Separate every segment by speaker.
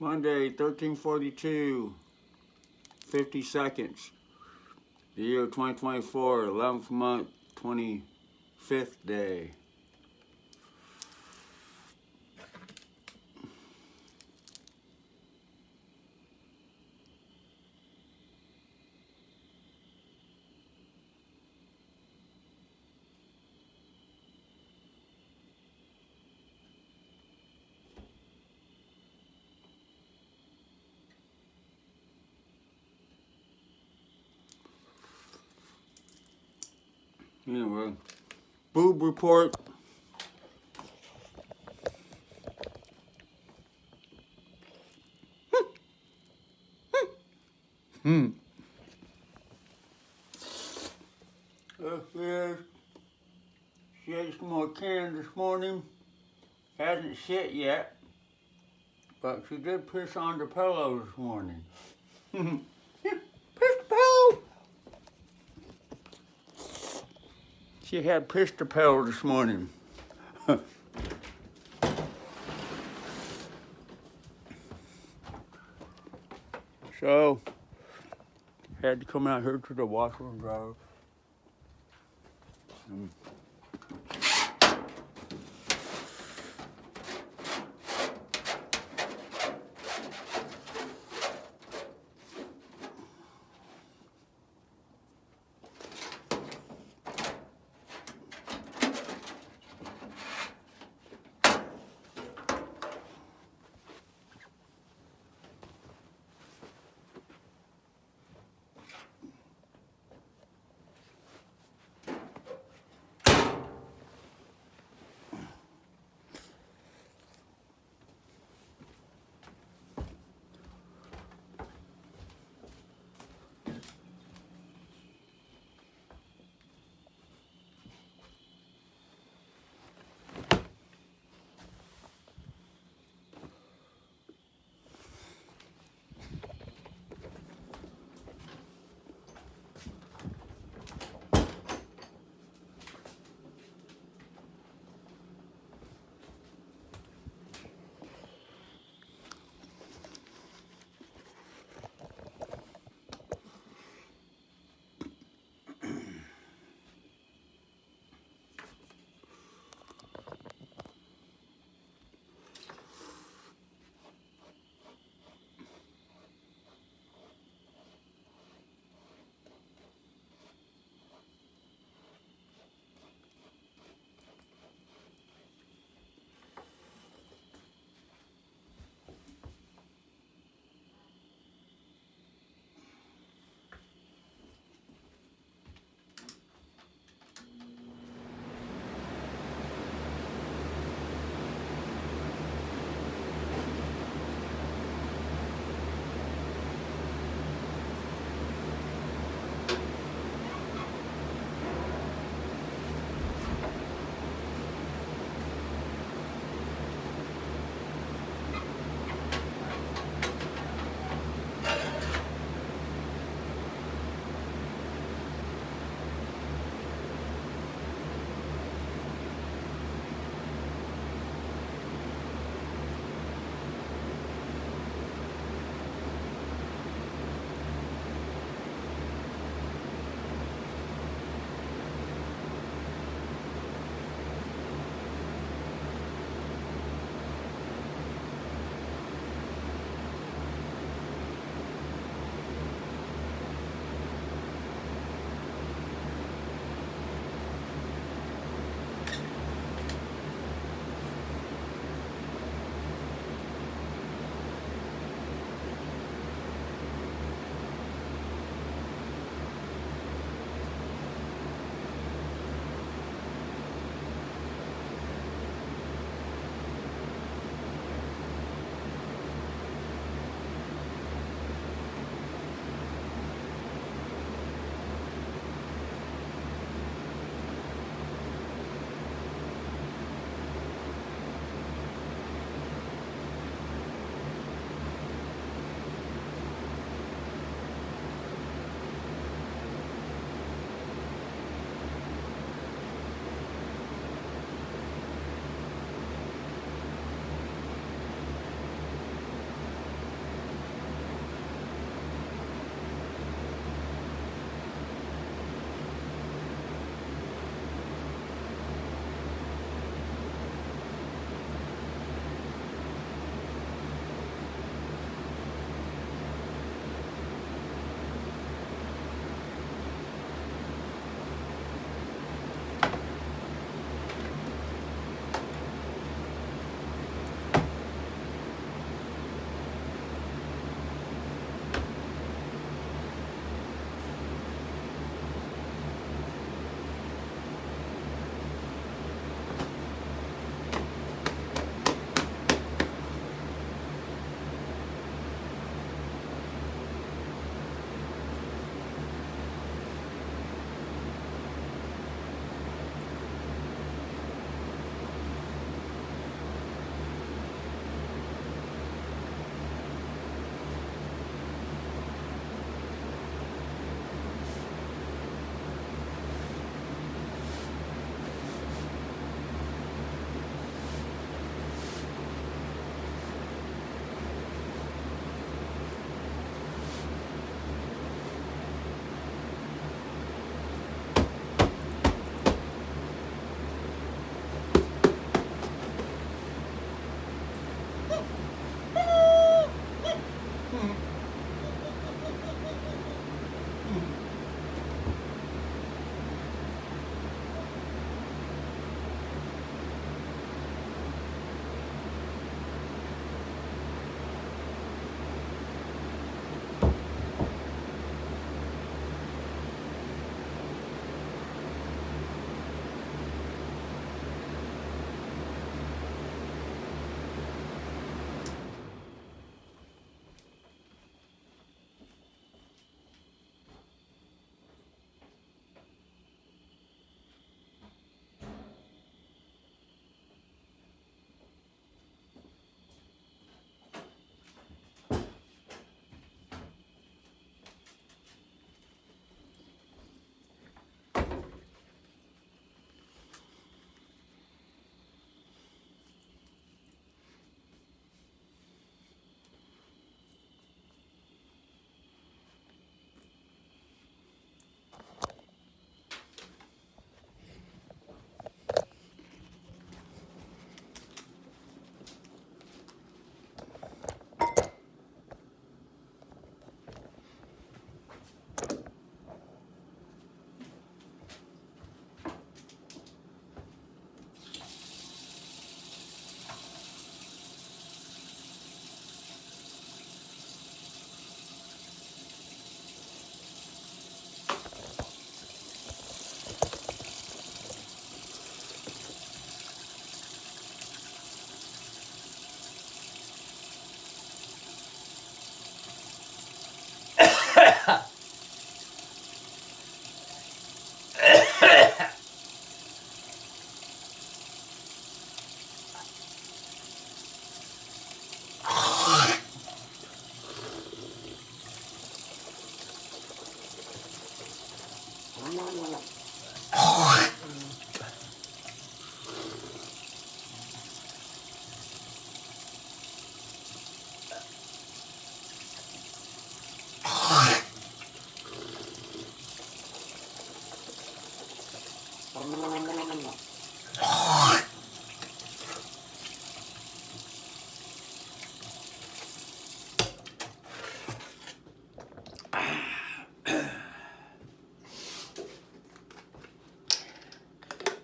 Speaker 1: Monday, 1342, 50 seconds. The year 2024, 11th month, 25th day. Anyway, Boob report. Yes, she had some more cans this morning. Hasn't shit yet, but she did piss on the pillow this morning. Piss the pillow! She had pissed the pillow this morning. So, had to come out here to the washer and dryer.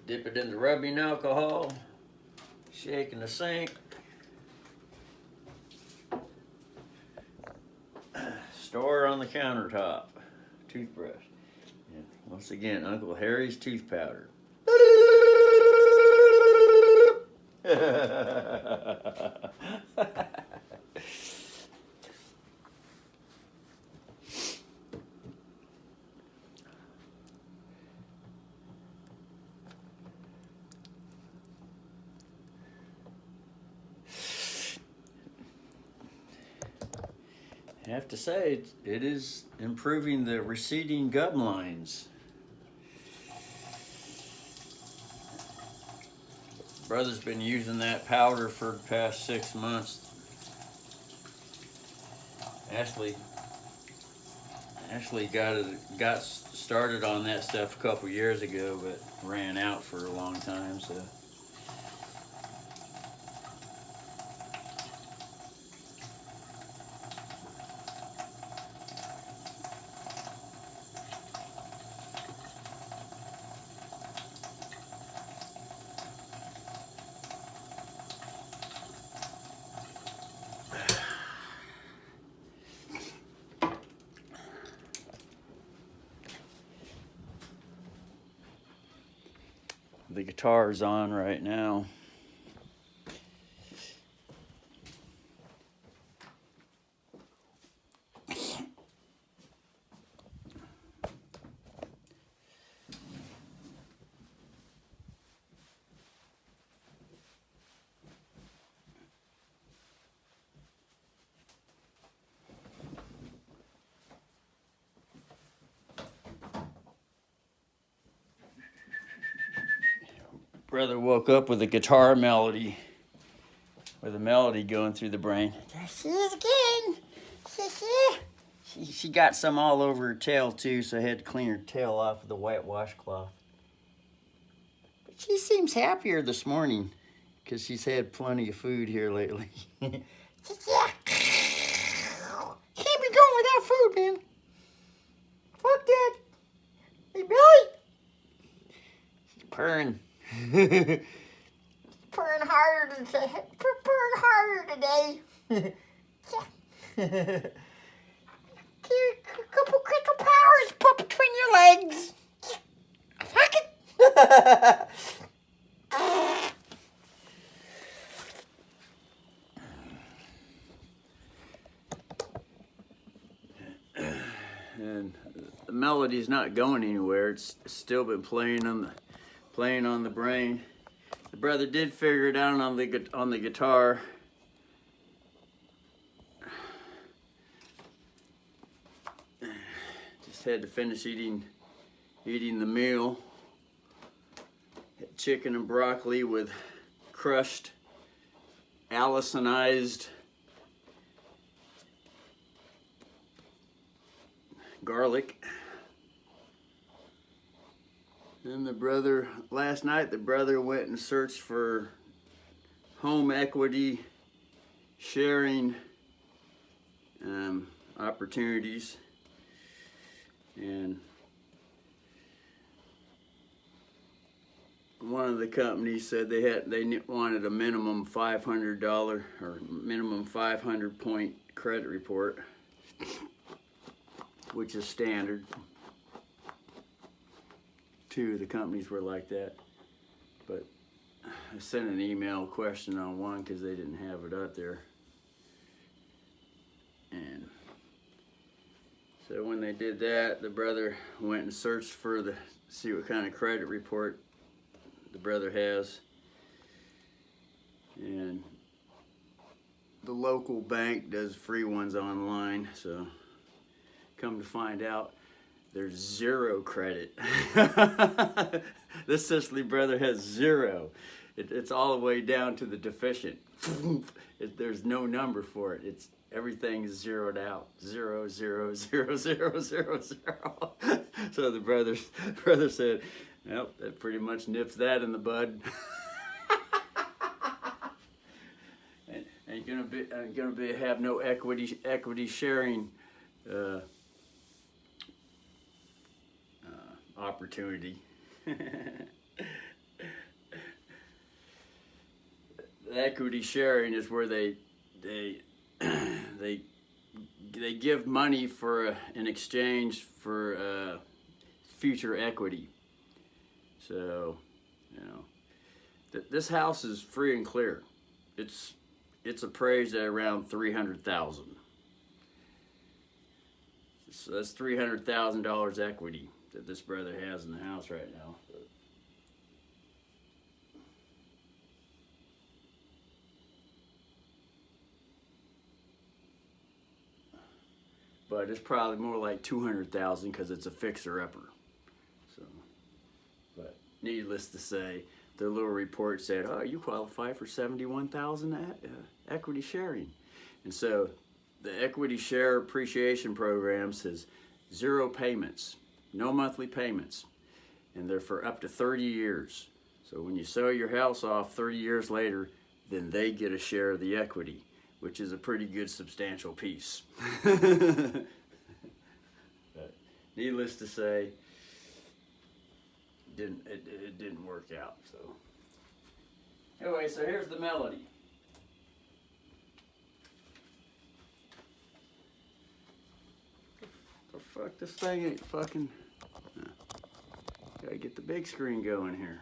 Speaker 1: Dip it in the rubbing alcohol, shake in the sink. Store on the countertop. Toothbrush. And once again, Uncle Harry's tooth powder. I have to say, it is improving the receding gum lines. Brother's been using that powder for the past 6 months. Ashley got started on that stuff a couple years ago, but ran out for a long time, so. The guitar's on right now. Brother woke up with a guitar melody, with a melody going through the brain. There she is again. She got some all over her tail too, so I had to clean her tail off with a white washcloth. But she seems happier this morning because she's had plenty of food here lately. Can't be going without food, man. Fuck that. Hey, Billy. She's purring. Purring harder today. A couple crystal powers put between your legs. Fuck it. And the melody's not going anywhere. It's still been playing on the brain. The brother did figure it out on the guitar. Just had to finish eating the meal. Had chicken and broccoli with crushed Allisonized garlic. Then last night the brother went and searched for home equity sharing opportunities, and one of the companies said they wanted a minimum $500 or minimum 500 point credit report, which is standard. Two of the companies were like that, but I sent an email question on one because they didn't have it up there. And so when they did that, the brother went and searched for see what kind of credit report the brother has. And the local bank does free ones online, so come to find out, there's 0 credit. This Sicily brother has 0. It's all the way down to the deficient. There's no number for it. Everything is zeroed out. 0, 0, 0, 0, 0, 0. So the brother said, "Well, that pretty much nips that in the bud." And gonna have no equity sharing opportunity. The equity sharing is where they give money in exchange for future equity. So, this house is free and clear. It's appraised at around $300,000. So that's $300,000 equity that this brother has in the house right now. But it's probably more like $200,000 because it's a fixer-upper. So, but needless to say, their little report said, "Oh, you qualify for $71,000 equity sharing," and so the equity share appreciation program says 0 payments, no monthly payments, and they're for up to 30 years. So when you sell your house off 30 years later, then they get a share of the equity, which is a pretty good substantial piece. But needless to say, it didn't work out. So anyway, so here's the melody. The fuck, this thing ain't fucking. Gotta get the big screen going here.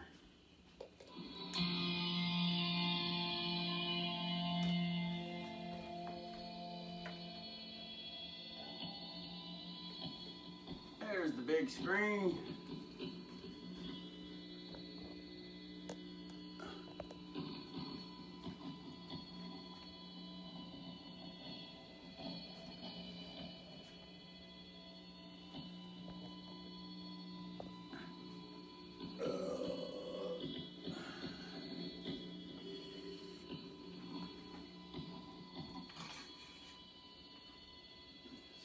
Speaker 1: There's the big screen.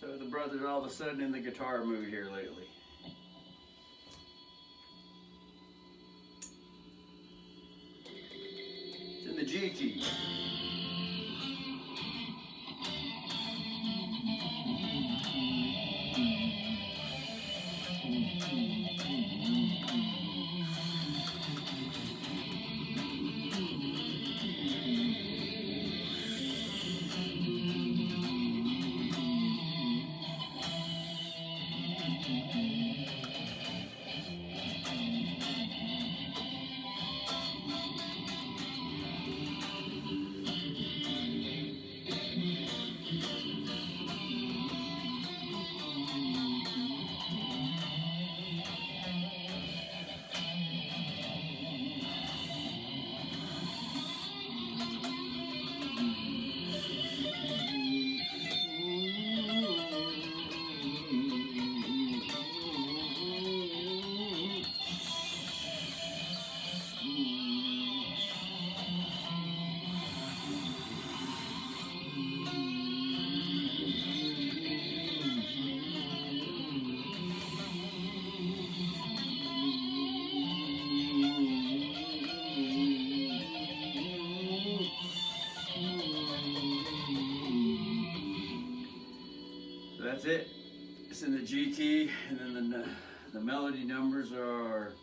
Speaker 1: So the brother's all of a sudden in the guitar mood here lately. It's in the G key. That's it. It's in the G key, and then the melody numbers are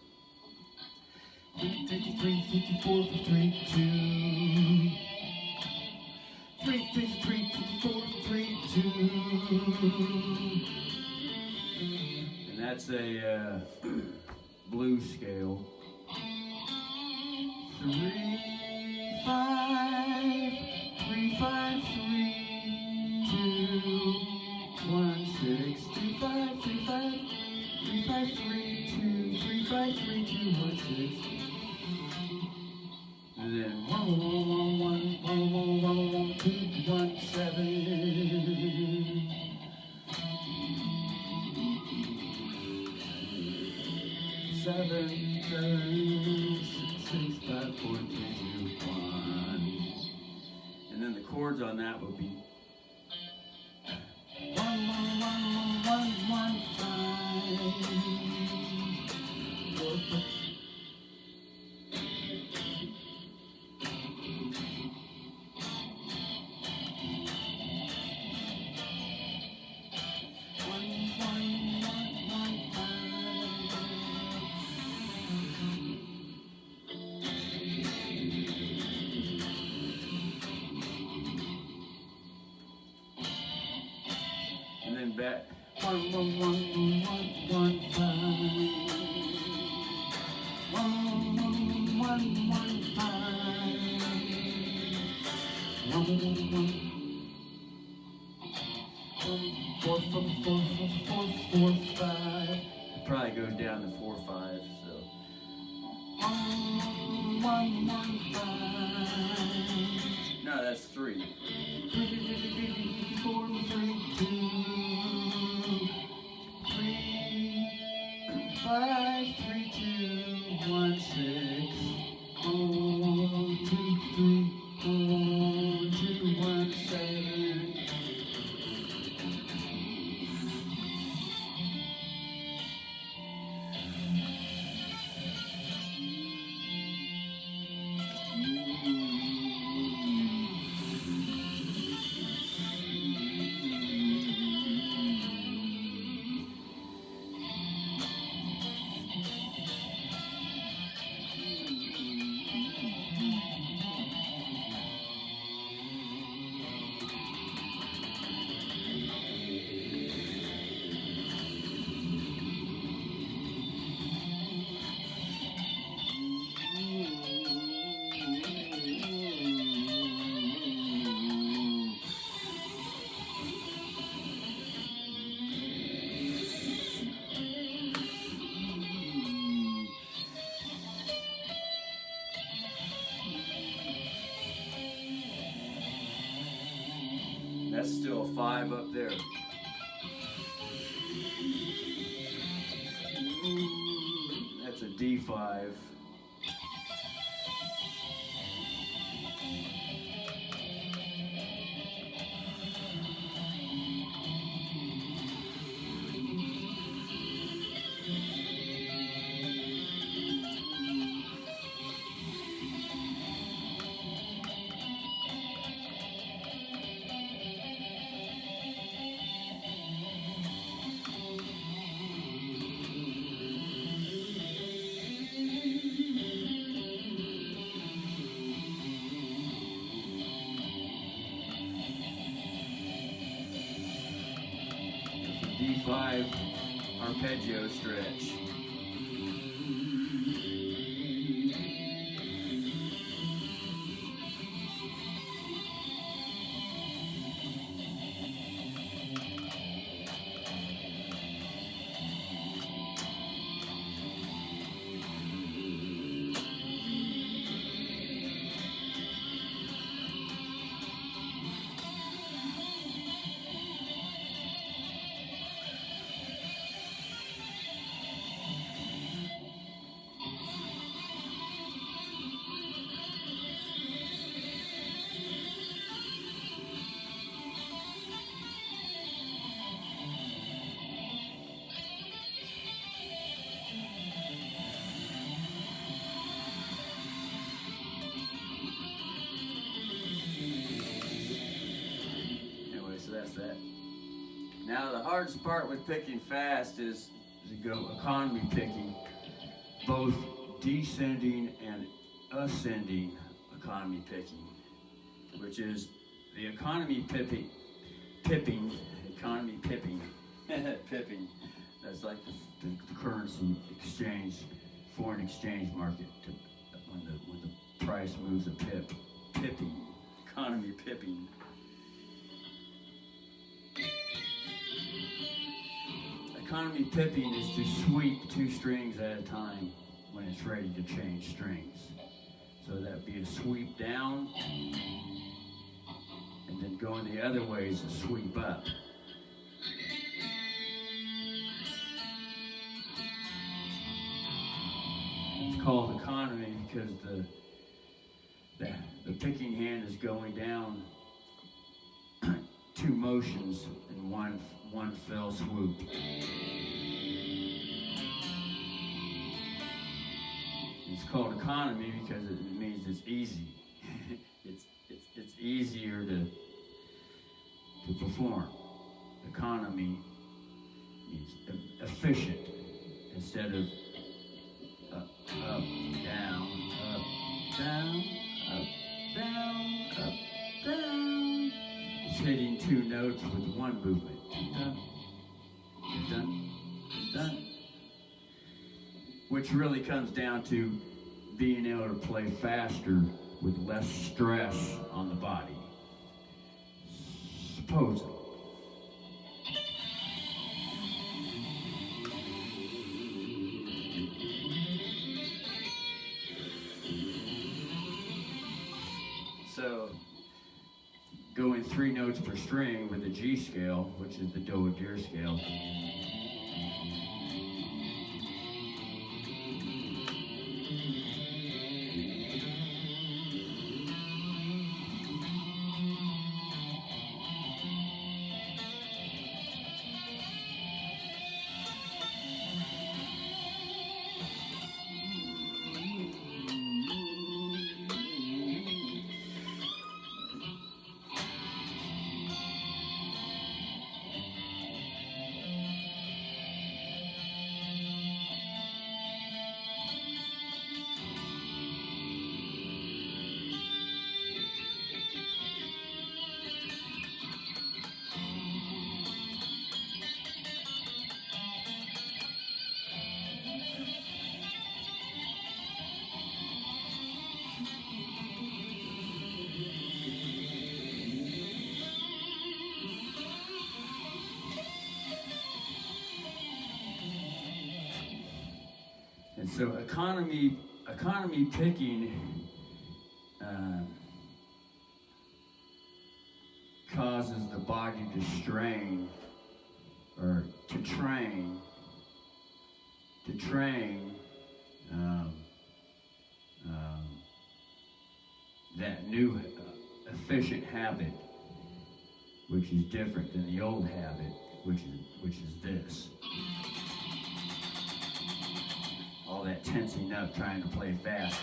Speaker 2: 353, 54, 32. 353, 54, 32.
Speaker 1: and that's a blues scale.
Speaker 2: 3, 5, 3, 5, 3, 2, 1, 6, 3, 5, 3, 5, 3, 5, 3, 2, 3, 5, 3, 2, 1, 6.
Speaker 1: And then
Speaker 2: 1, 1, 1, 1, 1, 1, 1, 2, 1, 7. 7, 6, 5, 4, 3, 2, 1.
Speaker 1: And then the chords on that will be
Speaker 2: 1, 1, 1, 1, 1, 5. 4, 4.
Speaker 1: and then back
Speaker 2: 1, 1, 1, 1, 1, 5. 1, 1, 1, 1, 5. 1, 1, 1. 4, 4, 4, 4, 4, 5.
Speaker 1: it probably goes down to 4 5, so
Speaker 2: 1, 1, 1, 5.
Speaker 1: no, that's 3.
Speaker 2: 4, 3, 2, 3, 5, 3, 2, 1, 6. 1, 2, 3, 1, 2, 1, 7.
Speaker 1: that's still a 5 up there. That's a D5. D5 arpeggio stretch. Anyway, so that's that. Now the hardest part with picking fast is to go economy picking, both descending and ascending economy picking, which is the economy pipping, economy pipping, pipping. That's like the currency exchange, foreign exchange market. When the price moves a pip, pipping, economy pipping. Economy pipping is to sweep 2 strings at a time when it's ready to change strings. So that'd be a sweep down, and then going the other way is a sweep up.
Speaker 2: called economy because the picking hand is going down two motions in one fell swoop. It's called economy because it means it's easy. it's easier to perform. Economy means efficient instead of up, down, up, down, up, down, up, down. It's hitting two notes with one movement. Dun, dun, dun. Which really comes down to being able to play faster with less stress on the body. Supposedly. So, going 3 notes per string with the G scale, which is the Do-A-Deer scale. And so economy picking causes the body to strain or to train that new efficient habit, which is different than the old habit, which is this. All that tensing up, trying to play fast.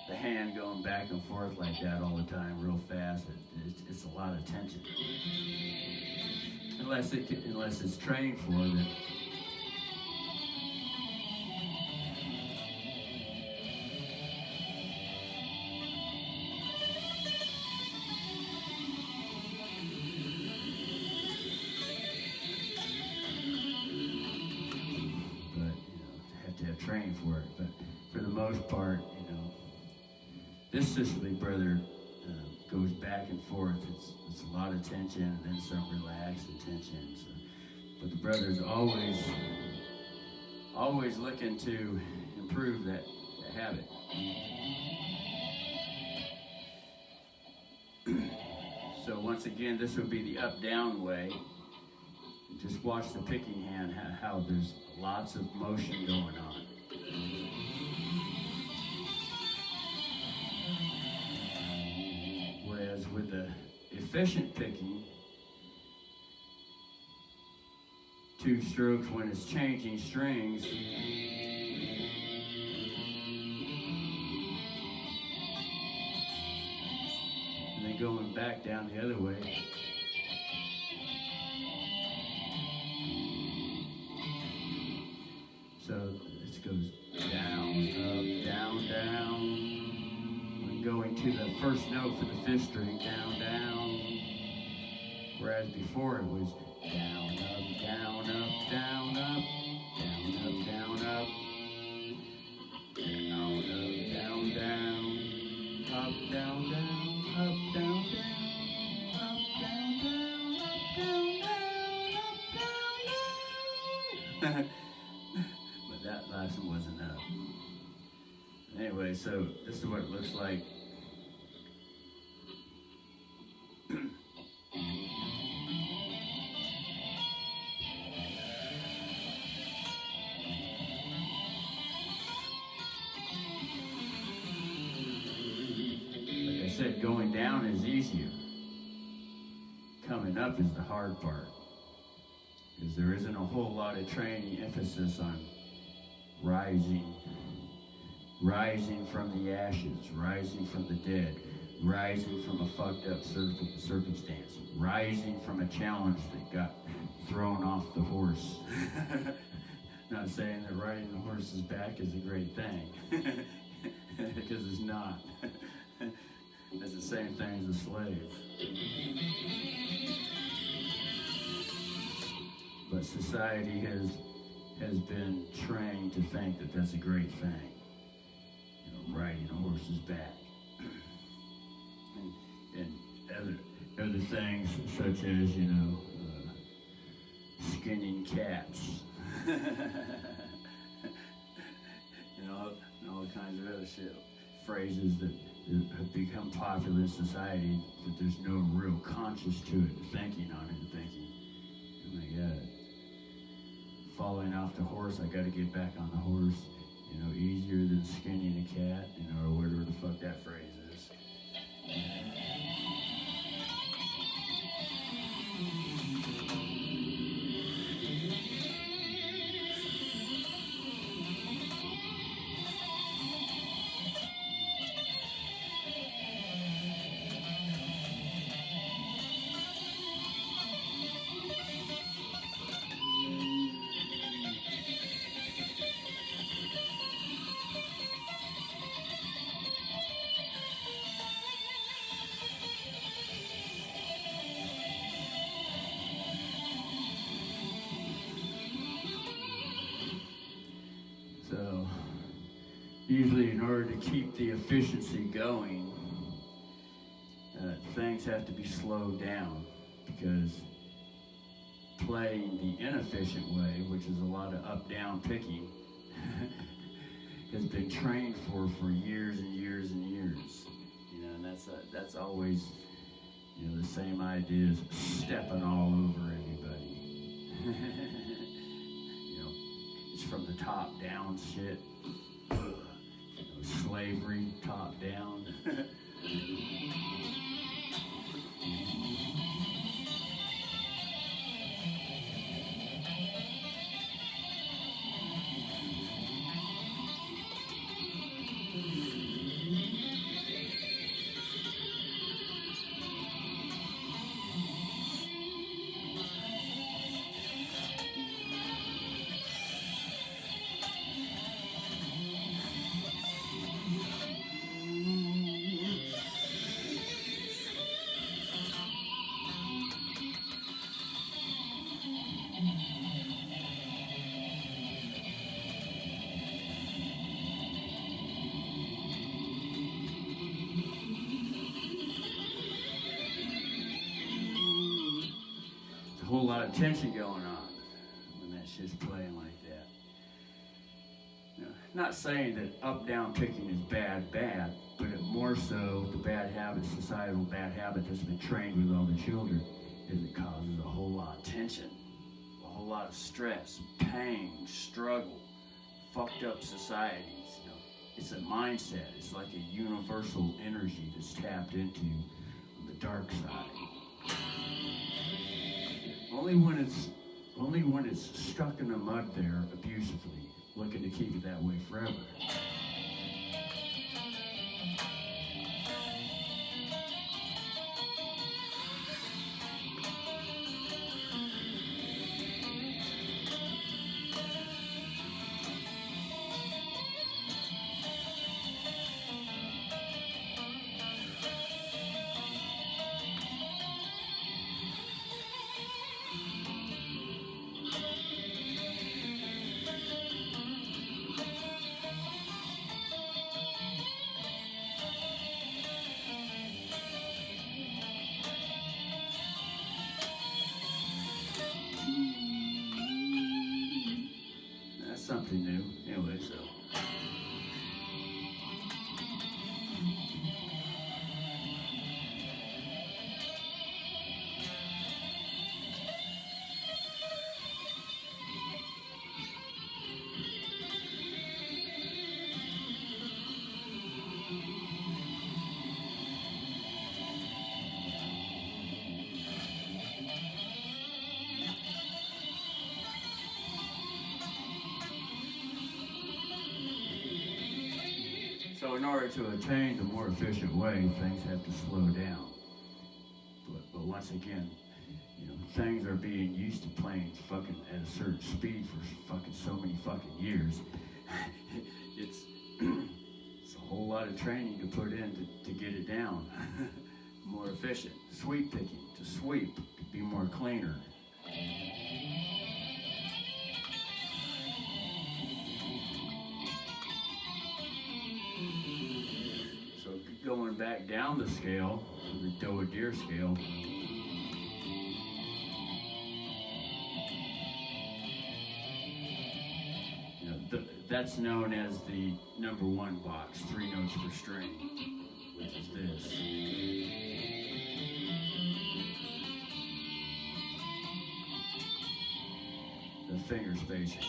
Speaker 2: The hand going back and forth like that all the time, real fast. It's a lot of tension. Unless it's trained for it. Train for it, but for the most part, this sisterly brother goes back and forth. It's a lot of tension and then some relaxed and tension. So, but the brother's always looking to improve that habit. So once again, this would be the up-down way. Just watch the picking hand, how there's lots of motion going on. Whereas with the efficient picking, 2 strokes when it's changing strings, and then going back down the other way. So this goes down, up, down, down. When going to the first note for the 5th string, down, down. Whereas before it was down, up, down, up, down, up, down, up, down, up, down, up, down, down, up, down, down, up, down, down, up, down, down, up, down, down, up, down, down. That last one wasn't enough. Anyway, so this is what it looks like.
Speaker 1: said, going down is easier. Coming up is the hard part. Because there isn't a whole lot of training emphasis on rising from the ashes, rising from the dead, rising from a fucked up circumstance, rising from a challenge that got thrown off the horse. Not saying that riding the horse's back is a great thing, because it's not. It's the same thing as a slave. But society has been trained to think that that's a great thing, riding a horse's back. And other things such as, skinning cats. And all kinds of other shit. Phrases that have become popular in society, that there's no real conscious to it, thinking on it, and thinking, oh my God, falling off the horse, I gotta get back on the horse, easier than skinning a cat, or whatever the fuck that phrase is. So, usually in order to keep the efficiency going, things have to be slowed down, because playing the inefficient way, which is a lot of up-down picking, has been trained for years and years and years. And that's always, the same idea as stepping all over everybody. It's from the top down shit. Slavery, top down. A whole lot of tension going on when that shit's playing like that. Not saying that up-down picking is bad, but it more so the bad habit, societal bad habit that's been trained with all the children, is it causes a whole lot of tension, a whole lot of stress, pain, struggle, fucked up societies. It's a mindset. It's like a universal energy that's tapped into on the dark side. Only when it's stuck in the mud there abusively, looking to keep it that way forever. Something new, anyway, so.
Speaker 2: So in order to attain the more efficient way, things have to slow down. But once again, you know, things are being used to playing fucking at a certain speed for fucking so many fucking years. it's a whole lot of training to put in to get it down. More efficient. Sweep picking, to sweep, to be more cleaner. So going back down the scale, the doe deer scale, you know, that's known as the number 1 box, 3 notes per string, which is this. The finger spacing.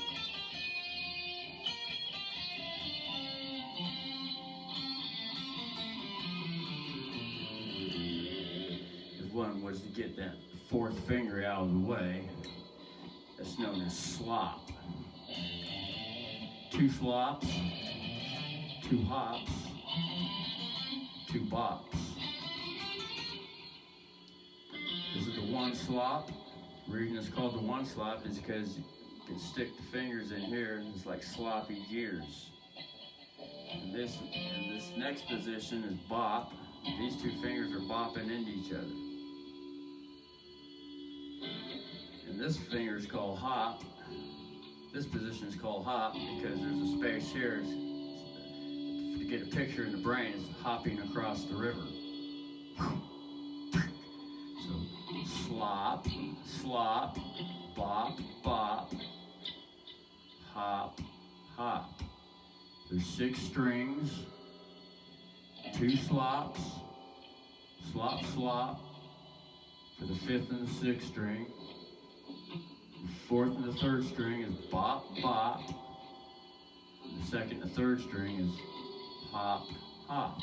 Speaker 2: If one was to get that 4th finger out of the way, that's known as slop. 2 slops, 2 hops, 2 bops. This is the 1 slop. The reason it's called the 1 slop is because you can stick the fingers in here and it's like sloppy gears. And this next position is bop. These 2 fingers are bopping into each other. And this finger is called hop. This position is called hop because there's a space here to get a picture in the brain. It's hopping across the river. So slop, slop, bop, bop, hop, hop. There's 6 strings, 2 slops, slop, slop for the 5th and the 6th string. The 4th and the 3rd string is bop, bop. And the 2nd and the 3rd string is hop, hop.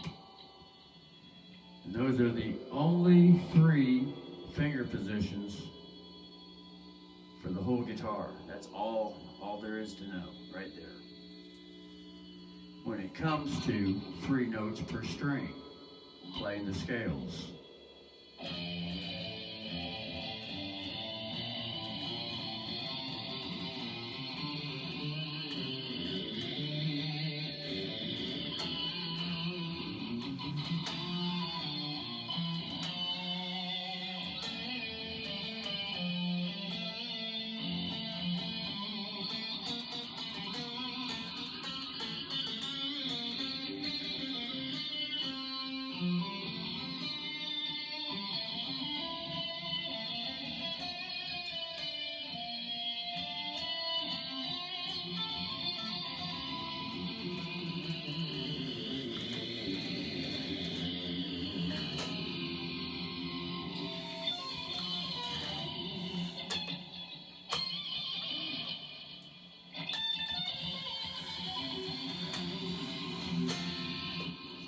Speaker 2: And those are the only 3 finger positions for the whole guitar. That's all there is to know right there. When it comes to 3 notes per string, playing the scales.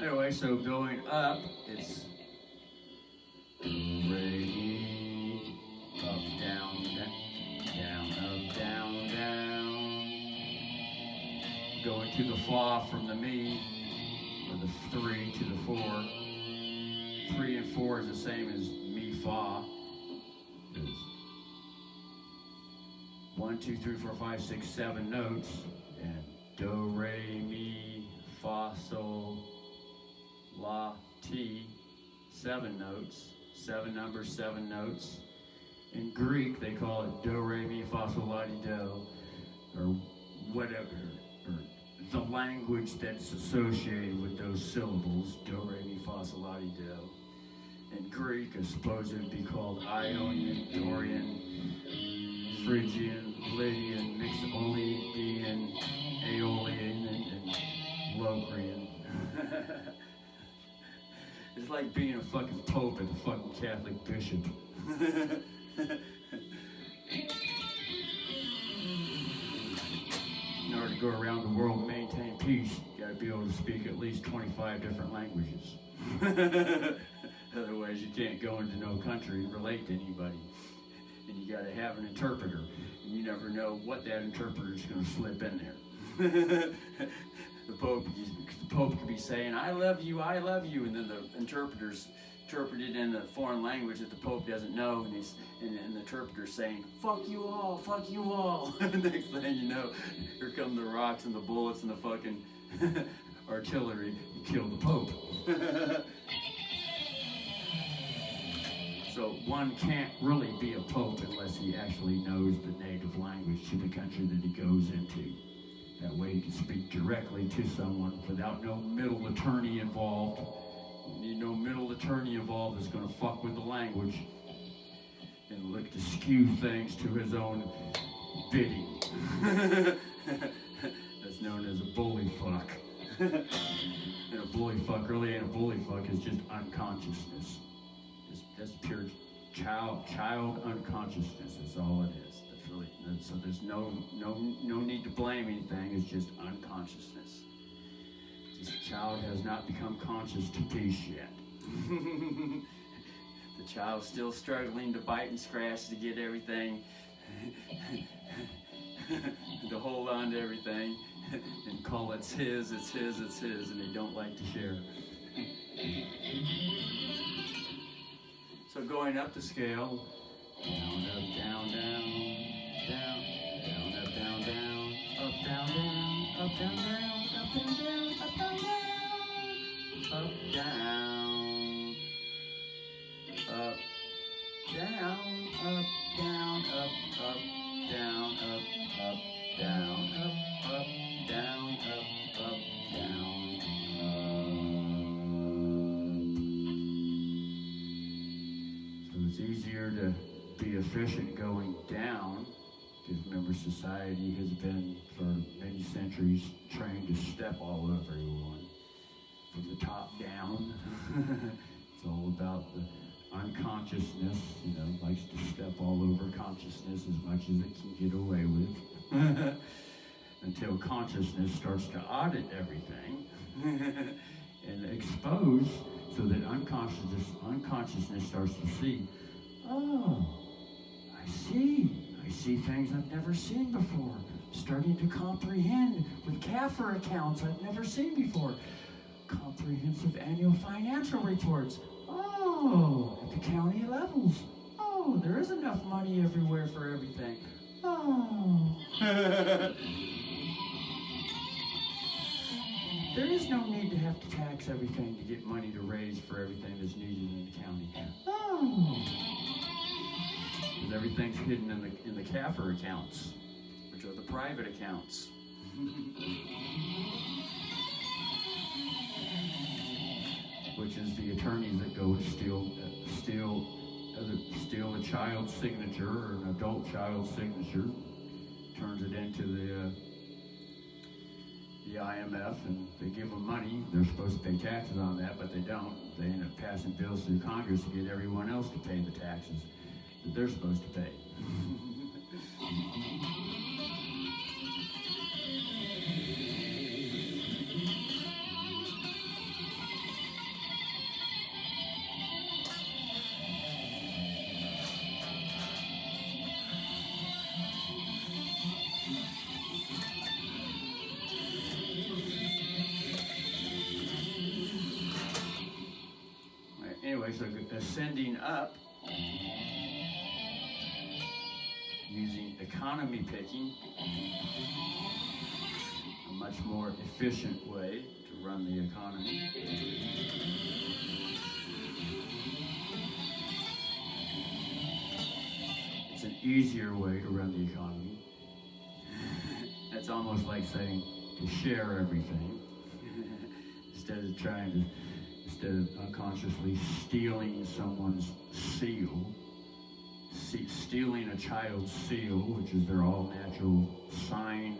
Speaker 2: Anyway, so going up, it's re, up, down, down, up, down, down. Going to the fa from the mi, or the 3 to the 4. 3 and 4 is the same as mi, fa. It's 1, 2, 3, 4, 5, 6, 7 notes, and do, re, mi, fa, sol, la, ti, 7 notes, 7 numbers, 7 notes. In Greek, they call it do, re, mi, fa, sol, la, ti, do, or whatever, or the language that's associated with those syllables, do, re, mi, fa, sol, la, ti, do. In Greek, it's supposed to be called Ionian, Dorian, Phrygian, Lydian, Mixolydian, Aeolian, and Locrian. It's like being a fucking pope and a fucking Catholic bishop. In order to go around the world and maintain peace, you gotta be able to speak at least 25 different languages. Otherwise, you can't go into no country and relate to anybody. And you gotta have an interpreter. And you never know what that interpreter is gonna slip in there.
Speaker 1: the Pope could be saying, I love you, and then the interpreters interpret it in a foreign language that the Pope doesn't know, and the interpreter's saying, fuck you all. Next thing you know, here come the rocks and the bullets and the fucking artillery to kill the Pope. So one can't really be a Pope unless he actually knows the native language to the country that he goes into. That way he can speak directly to someone without no middle attorney involved. You need no middle attorney involved that's going to fuck with the language and look to skew things to his own bidding. That's known as a bully fuck. And a bully fuck really ain't a bully fuck, it's just unconsciousness. That's pure child unconsciousness. That's all it is. That's really, so there's no need to blame anything. It's just unconsciousness. This child has not become conscious to peace yet. The child's still struggling to bite and scratch to get everything, to hold on to everything, and call it's his, and they don't like to share. So going up the scale, down, up, down, down, up, down, down, up, down, down, up, down, down, up, down, down, up, down, down, up, down, up, down, up, down, up, down, up, down, up, down, up, down. It's easier to be efficient going down, because remember, society has been for many centuries trained to step all over everyone from the top down. It's all about the unconsciousness, likes to step all over consciousness as much as it can get away with, until consciousness starts to audit everything and expose, so that unconsciousness starts to see, oh, I see things I've never seen before. I'm starting to comprehend with CAFR accounts I've never seen before. Comprehensive annual financial reports. Oh, at the county levels. Oh, there is enough money everywhere for everything. Oh. There is no need to have to tax everything to get money to raise for everything that's needed in the county. Oh. Because everything's hidden in the CAFR accounts, which are the private accounts. Which is the attorneys that go and steal a child's signature or an adult child's signature, turns it into the IMF, and they give them money. They're supposed to pay taxes on that, but they don't. They end up passing bills through Congress to get everyone else to pay the taxes that they're supposed to pay. Anyway, so ascending up using economy picking, a much more efficient way to run the economy. It's an easier way to run the economy. That's almost like saying to share everything instead of unconsciously stealing someone's seal, stealing a child's seal, which is their all-natural sign,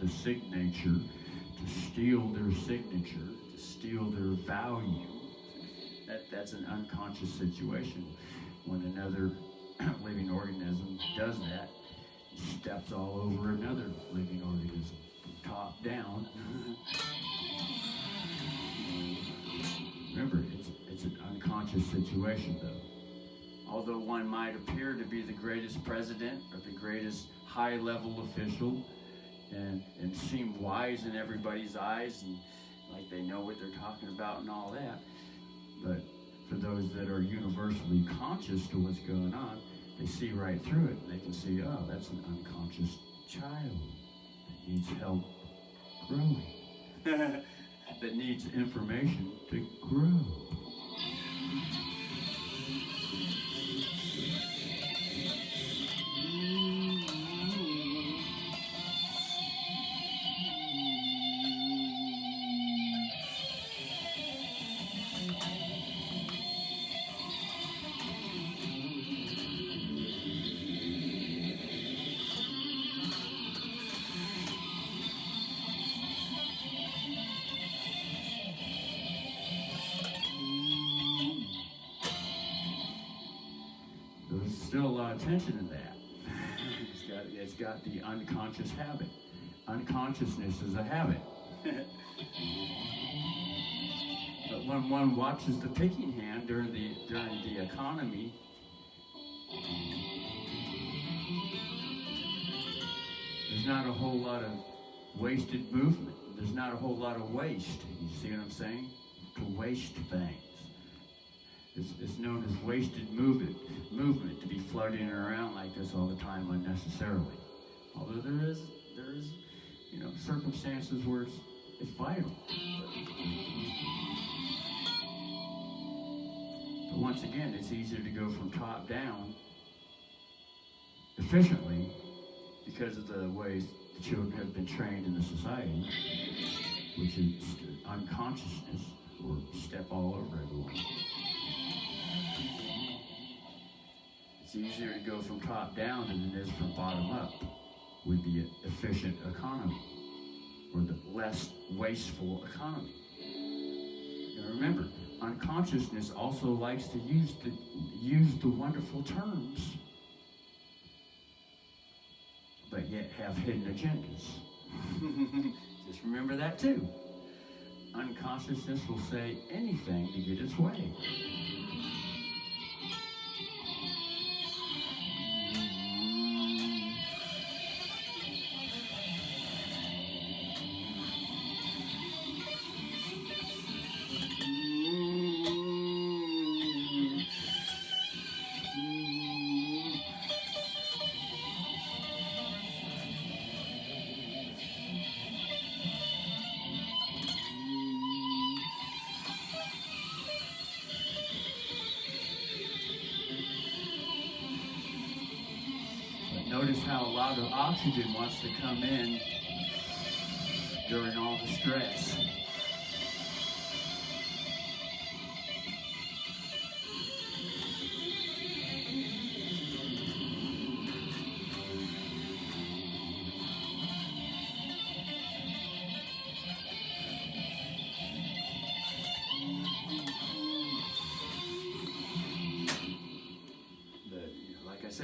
Speaker 1: the signature, to steal their signature, to steal their value. That's an unconscious situation. When another living organism does that, it steps all over another living organism, from top down. Remember, it's an unconscious situation, though. Although one might appear to be the greatest president or the greatest high-level official
Speaker 2: and seem wise in everybody's eyes and like they know what they're talking about and all that. But for those that are universally conscious to what's going on, they see right through it. They can see, oh, that's an unconscious child that needs help growing, that needs information to grow. There's still a lot of tension in that. It's got the unconscious habit. Unconsciousness is a habit. But when one watches the picking hand during the economy, there's not a whole lot of wasted movement. There's not a whole lot of waste. You see what I'm saying? To waste things. It's known as wasted movement, to be floating around like this all the time unnecessarily. Although there is circumstances where it's vital. But once again, it's easier to go from top down efficiently because of the ways the children have been trained in the society, which is unconsciousness or step all over everyone. It's easier to go from top down than it is from bottom up with the efficient economy or the less wasteful economy. And remember, unconsciousness also likes to use the wonderful terms, but yet have hidden agendas. Just remember that too. Unconsciousness will say anything to get its way. Notice how a lot of oxygen wants to come in during all the stress.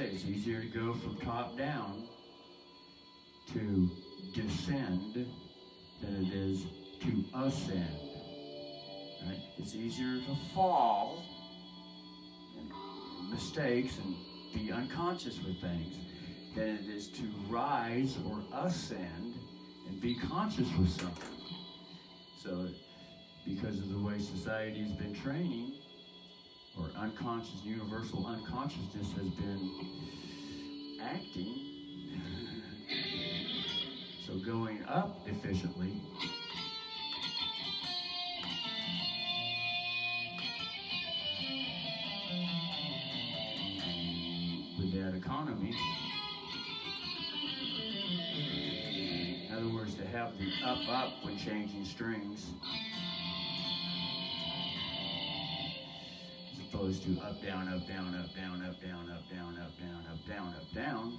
Speaker 2: It's easier to go from top down to descend than it is to ascend. Right? It's easier to fall and mistakes and be unconscious with things than it is to rise or ascend and be conscious with something. So, because of the way society's been training, or unconscious, universal unconsciousness has been acting. So going up efficiently with that economy. In other words, to have the up when changing strings, opposed to up, down, up, down, up, down, up, down, up, down, up, down, up, down, up, down.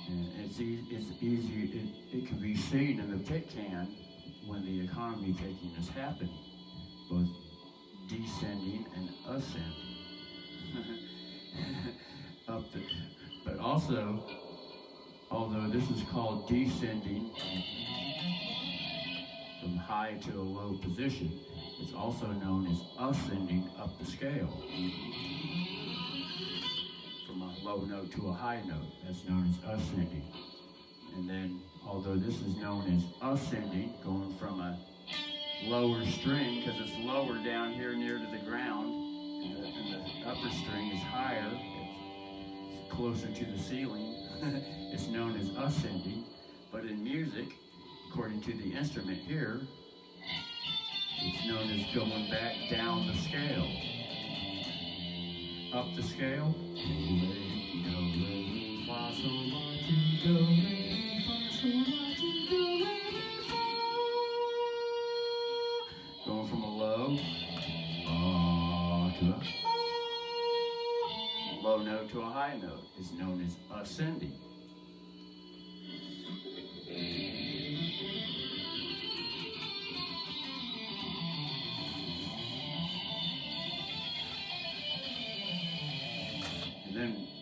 Speaker 2: And it's easy, it can be seen in the pit can when the economy taking is happening, both descending and ascending. But also, although this is called descending from high to a low position, It's also known as ascending up the scale. From a low note to a high note, that's known as ascending. And then, although this is known as ascending, going from a lower string, because it's lower down here near to the ground, and the upper string is higher, it's closer to the ceiling, it's known as ascending. But in music, according to the instrument here, it's known as going back down the scale. Up the scale. Going from a low to a low note to a high note is known as ascending.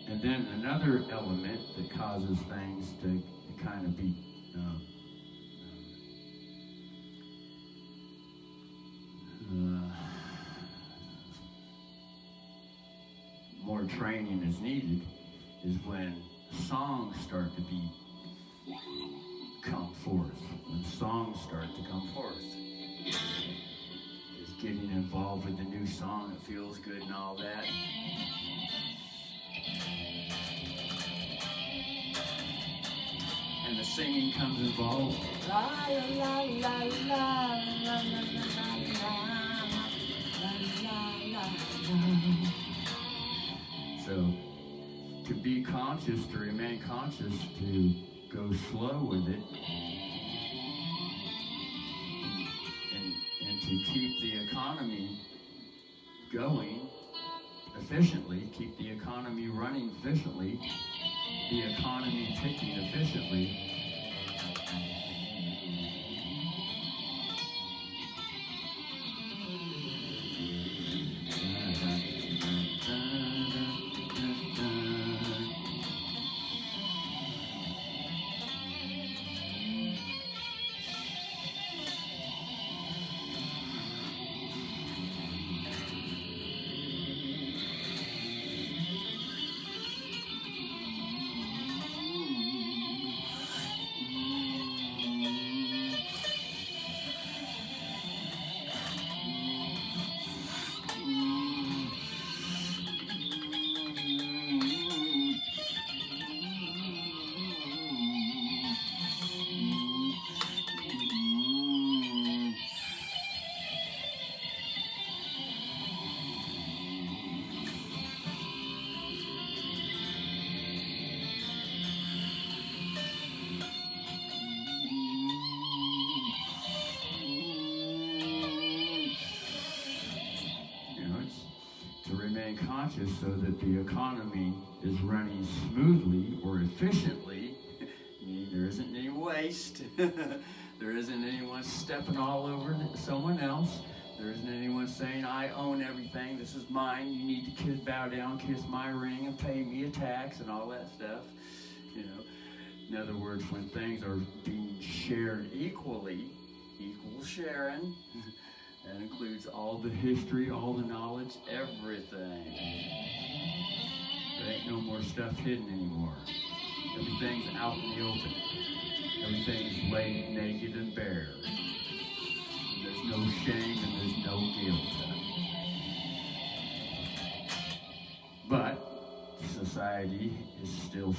Speaker 2: And then another element that causes things to kind of be more training is needed is when songs start to come forth. When songs start to come forth. Just getting involved with the new song that feels good and all that. And the singing comes involved. La la la la la la la la. So, to be conscious, to remain conscious, to go slow with it, and to keep the economy going efficiently, keep the economy running efficiently, the economy ticking efficiently. Conscious so that the economy is running smoothly or efficiently, meaning there isn't any waste, there isn't anyone stepping all over someone else, there isn't anyone saying, I own everything, this is mine, you need to bow down, kiss my ring, and pay me a tax, and all that stuff. You know, in other words, when things are being shared equally, equal sharing, that includes all the history, all the knowledge, everything. There ain't no more stuff hidden anymore. Everything's out in the open. Everything's laid naked and bare. And there's no shame and there's no guilt. But society is still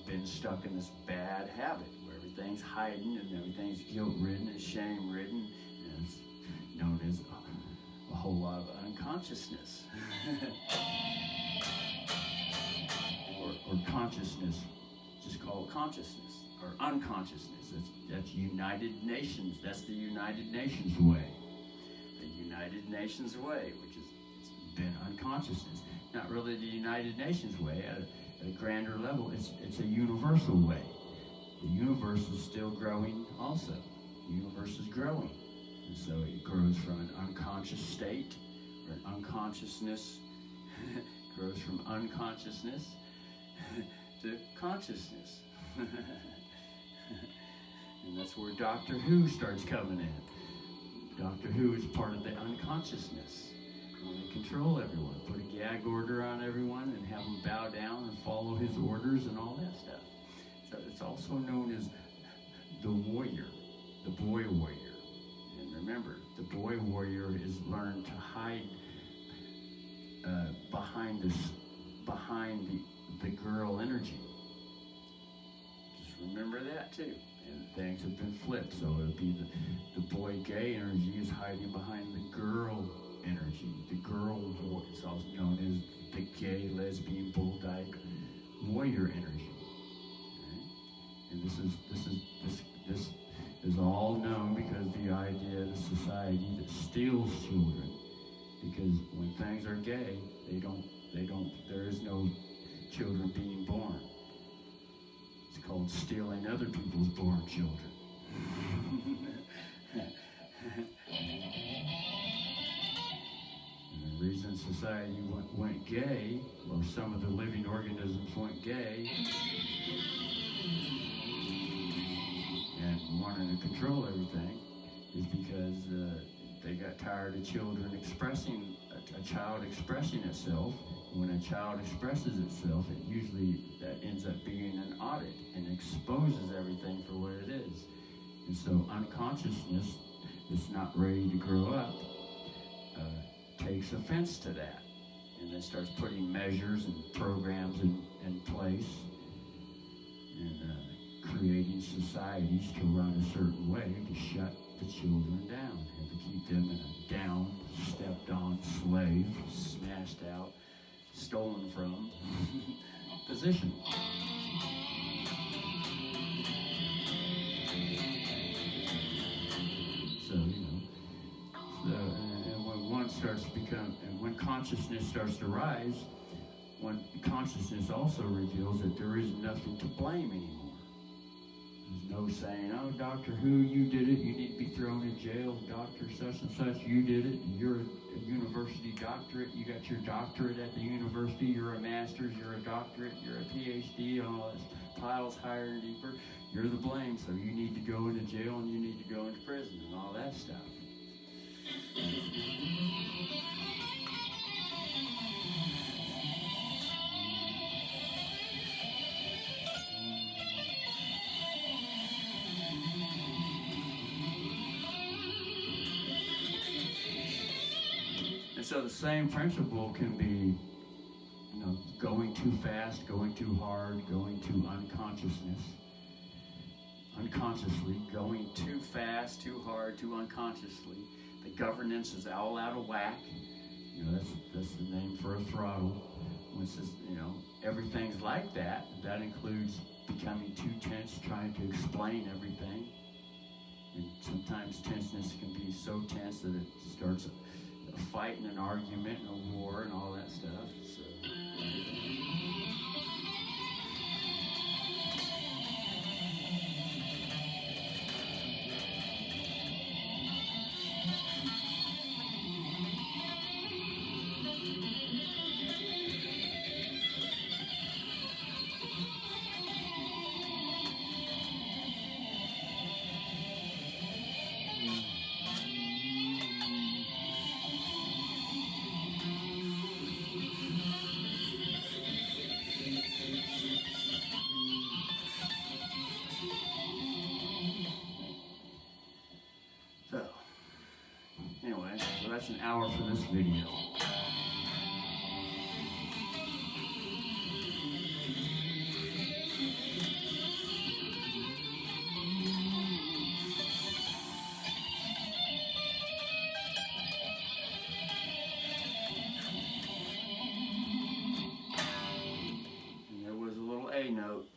Speaker 2: been stuck in this bad habit where everything's hiding and everything's guilt-ridden and shame-ridden. And it's known as a whole lot of unconsciousness. or consciousness, just call it consciousness, or unconsciousness. That's United Nations, that's the United Nations way. The United Nations way, which has been unconsciousness. Not really the United Nations way, at a grander level, it's a universal way. The universe is still growing also. The universe is growing. And so it grows from an unconscious state, or an unconsciousness, grows from unconsciousness to consciousness. And that's where Doctor Who starts coming in. Doctor Who is part of the unconsciousness. They control everyone, put a gag order on everyone and have them bow down and follow his orders and all that stuff. So it's also known as the warrior, the boy warrior. And remember, the boy warrior is learned to hide behind the girl energy. Just remember that too. And things have been flipped, so it would be the boy gay energy is hiding behind the girl energy. The girl is also known as the gay, lesbian, bulldyke warrior energy. Okay? And this is all known because the idea of the society that steals children. Because when things are gay, there is no children being born. It's called stealing other people's born children. And the reason society went gay, or some of the living organisms went gay, and wanted to control everything, is because they got tired of children expressing, a child expressing itself. When a child expresses itself, it usually that ends up being an audit and exposes everything for what it is. And so unconsciousness that's not ready to grow up takes offense to that, and then starts putting measures and programs in place and creating societies to run a certain way to shut the children down and to keep them in a down, stepped on, slave, smashed out, stolen from position. So, and when one starts to become, and when consciousness starts to rise, when consciousness also reveals that there is nothing to blame anymore. There's no saying, oh, Doctor Who, you did it, you need to be thrown in jail. Doctor such and such, you did it, you're a university doctorate, you got your doctorate at the university, you're a master's, you're a doctorate, you're a PhD, and all that piles higher and deeper. You're the blame, so you need to go into jail and you need to go into prison and all that stuff. And so the same principle can be, going too fast, going too hard, going to unconsciousness. Unconsciously, going too fast, too hard, too unconsciously. The governance is all out of whack. That's the name for a throttle. When it's just, everything's like that. That includes becoming too tense, trying to explain everything. And sometimes tenseness can be so tense that it starts a fight and an argument and a war and all that stuff. So. So that's an hour for this video. And there was a little A note.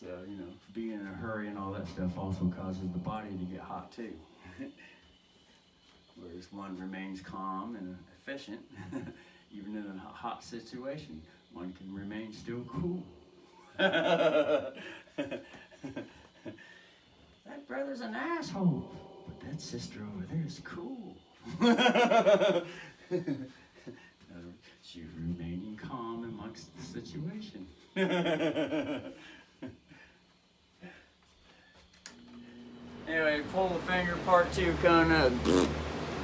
Speaker 2: So, being in a hurry and all that stuff also causes the body to get hot too. Whereas one remains calm and efficient, even in a hot situation, one can remain still cool. That brother's an asshole, but that sister over there is cool. She's remaining calm amongst the situation.
Speaker 1: Anyway, pull the finger, part 2 coming up.